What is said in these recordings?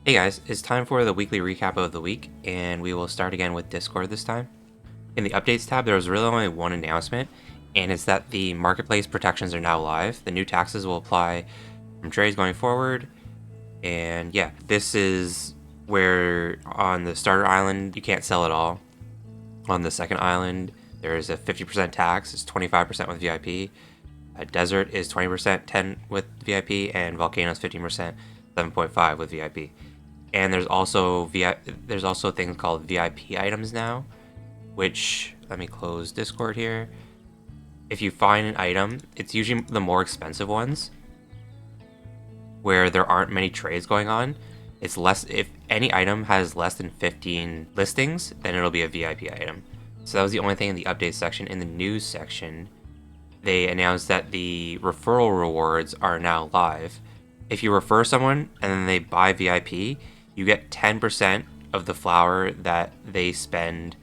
Hey guys, it's time for the weekly recap of the week, and we will start again with Discord this time. In the updates tab, there was really only one announcement, and it's that the marketplace protections are now live. The new taxes will apply from trades going forward, and yeah, this is where on the starter island you can't sell at all. On the second island, there is a 50% tax, it's 25% with VIP. Desert is 20%, 10 with VIP, and Volcano is 15%, 7.5 with VIP. And there's also things called VIP items now, which, let me close Discord here. If you find an item, it's usually the more expensive ones where there aren't many trades going on. It's less, if any item has less than 15 listings, then it'll be a VIP item. So that was the only thing in the update section. In the news section, they announced that the referral rewards are now live. If you refer someone and then they buy VIP, you get 10% of the flour that they spend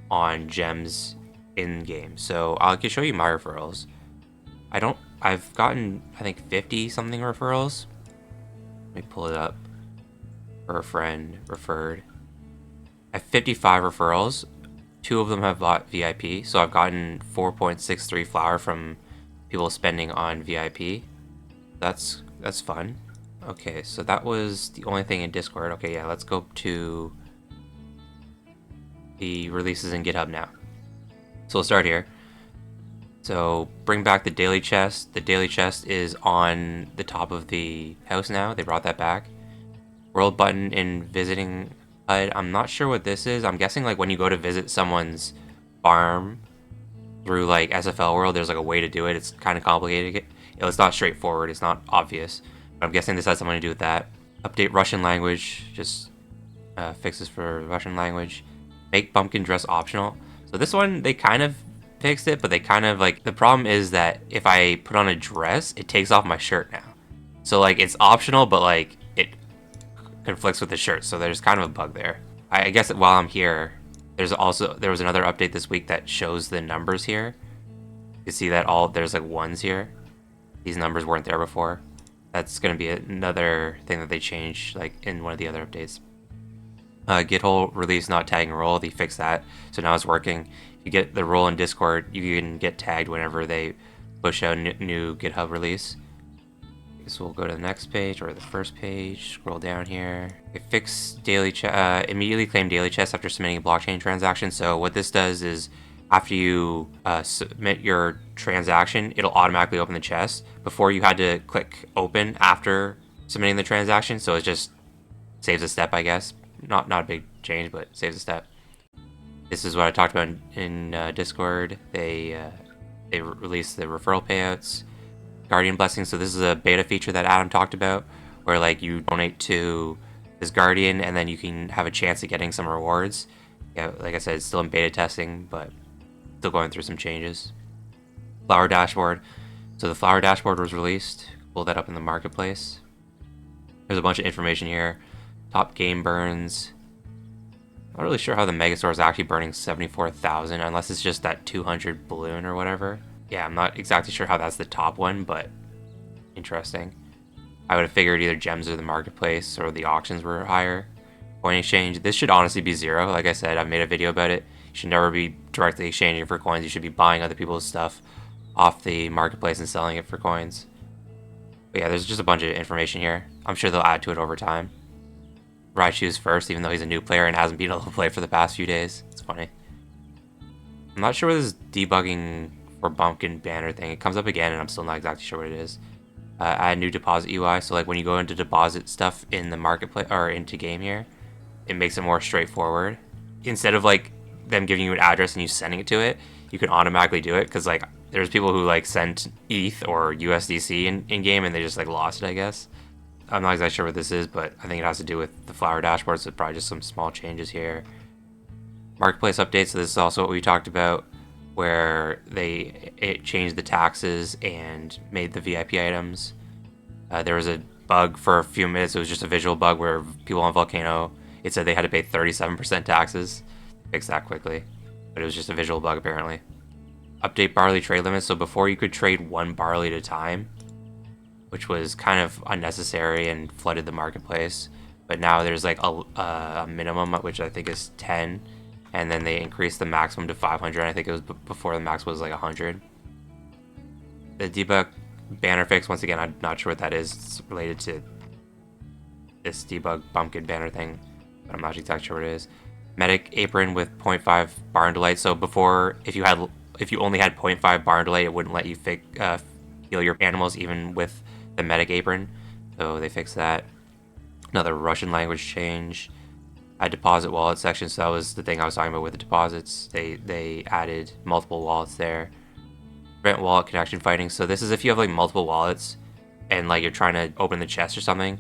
on gems in game. So I can show you my referrals. I've gotten, I think, 50 something referrals. Let me pull it up. For a friend referred. I have 55 referrals. 2 of them have bought VIP. So I've gotten 4.63 flour from people spending on VIP. That's fun. Okay, so that was the only thing in Discord. Okay, yeah, let's go to the releases in GitHub now. So we'll start here. So bring back the daily chest. The daily chest is on the top of the house now. They brought that back. World button in visiting HUD. I'm not sure what this is. I'm guessing like when you go to visit someone's farm through like SFL World, there's like a way to do it. It's kind of complicated. It's not straightforward. It's not obvious. I'm guessing this has something to do with that. Update Russian language, just fixes for Russian language. Make pumpkin dress optional. So this one, they kind of fixed it, but they kind of like, the problem is that if I put on a dress, it takes off my shirt now. So like it's optional, but like it conflicts with the shirt. So there's kind of a bug there. I guess that while I'm here, there was another update this week that shows the numbers here. You see that there's like ones here. These numbers weren't there before. That's going to be another thing that they changed, like in one of the other updates. Git hole release not tagging role, they fixed that, so now it's working. If you get the role in Discord, you can get tagged whenever they push out a new GitHub release. So we'll go to the next page, or the first page, scroll down here. It fixed daily immediately claim daily chest after submitting a blockchain transaction. So what this does is, after you submit your transaction, it'll automatically open the chest. Before, you had to click open after submitting the transaction, so it just saves a step, I guess. Not a big change, but saves a step. This is what I talked about in Discord. They released the referral payouts, Guardian blessings. So this is a beta feature that Adam talked about, where like you donate to this Guardian, and then you can have a chance of getting some rewards. Yeah, like I said, it's still in beta testing, but still going through some changes. Flower dashboard. So the flower dashboard was released. Pull that up in the marketplace. There's a bunch of information here. Top game burns. Not really sure how the Megastore is actually burning 74,000, unless it's just that 200 balloon or whatever. Yeah, I'm not exactly sure how that's the top one, but interesting. I would have figured either gems or the marketplace or the auctions were higher. Coin exchange. This should honestly be 0. Like I said, I've made a video about it. You should never be directly exchanging for coins. You should be buying other people's stuff off the marketplace and selling it for coins. But yeah, there's just a bunch of information here. I'm sure they'll add to it over time. Raichu's first, even though he's a new player and hasn't been able to play for the past few days. It's funny. I'm not sure what this debugging for bumpkin banner thing. It comes up again, and I'm still not exactly sure what it is. Add new deposit UI. So like when you go into deposit stuff in the marketplace or into game here, it makes it more straightforward. Instead of like them giving you an address and you sending it to it, you can automatically do it, because like there's people who like sent ETH or USDC in game and they just like lost it, I guess. I'm not exactly sure what this is, but I think it has to do with the flower dashboard, so probably just some small changes here. Marketplace updates. So this is also what we talked about, where it changed the taxes and made the VIP items. There was a bug for a few minutes. It was just a visual bug where people on Volcano, it said they had to pay 37% taxes. Fix that quickly, but it was just a visual bug apparently. Update barley trade limits. So before you could trade 1 barley at a time, which was kind of unnecessary and flooded the marketplace. but now there's like a minimum, which I think is 10, and then they increased the maximum to 500. I think it was before the max was like 100. The debug banner fix, once again, I'm not sure what that is. It's related to this debug bumpkin banner thing, but I'm not exactly sure what it is. Medic apron with 0.5 bar and delay. So before, if you only had 0.5 bar and delay, it wouldn't let you heal your animals even with the medic apron. So they fixed that. Another Russian language change. A deposit wallet section. So that was the thing I was talking about with the deposits. They added multiple wallets there. Prevent wallet connection fighting. So this is if you have like multiple wallets and like you're trying to open the chest or something.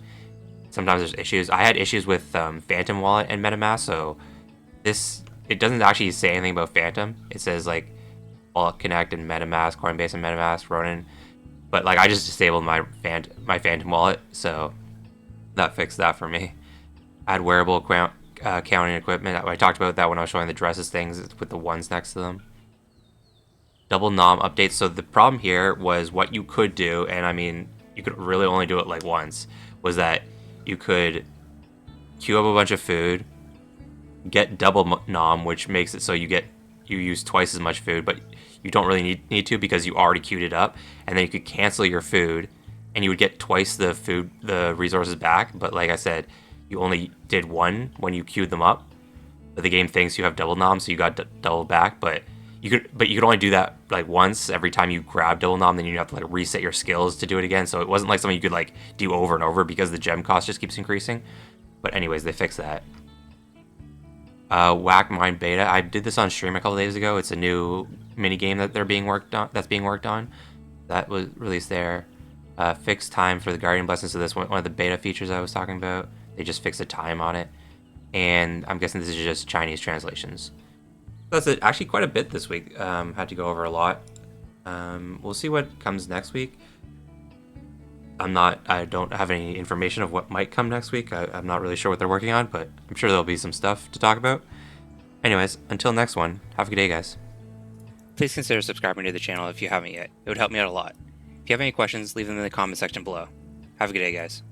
Sometimes there's issues. I had issues with Phantom Wallet and MetaMask, so it doesn't actually say anything about Phantom. It says like Wallet Connect and MetaMask, Coinbase and MetaMask, Ronin. But like I just disabled my Phantom Wallet, so that fixed that for me. Add wearable counting equipment. I talked about that when I was showing the dresses things with the ones next to them. Double nom updates. So the problem here was what you could do, and I mean you could really only do it like once, was that you could queue up a bunch of food, get double nom, which makes it so you use twice as much food, but you don't really need to because you already queued it up, and then you could cancel your food, and you would get twice the resources back. But like I said, you only did one when you queued them up, but the game thinks you have double nom, so you got double back. But you could only do that like once every time you grab double nom, then you have to like reset your skills to do it again. So it wasn't like something you could like do over and over because the gem cost just keeps increasing. But anyways, they fixed that. Whack Mine Beta. I did this on stream a couple days ago. It's a new mini game that that's being worked on. That was released there. Fixed time for the Guardian Blessings. So this one of the beta features I was talking about. They just fixed a time on it, and I'm guessing this is just Chinese translations. That's it. Actually quite a bit this week. Had to go over a lot. We'll see what comes next week. I don't have any information of what might come next week. I'm not really sure what they're working on, but I'm sure there'll be some stuff to talk about. Anyways, until next one, have a good day, guys. Please consider subscribing to the channel if you haven't yet. It would help me out a lot. If you have any questions, leave them in the comment section below. Have a good day, guys.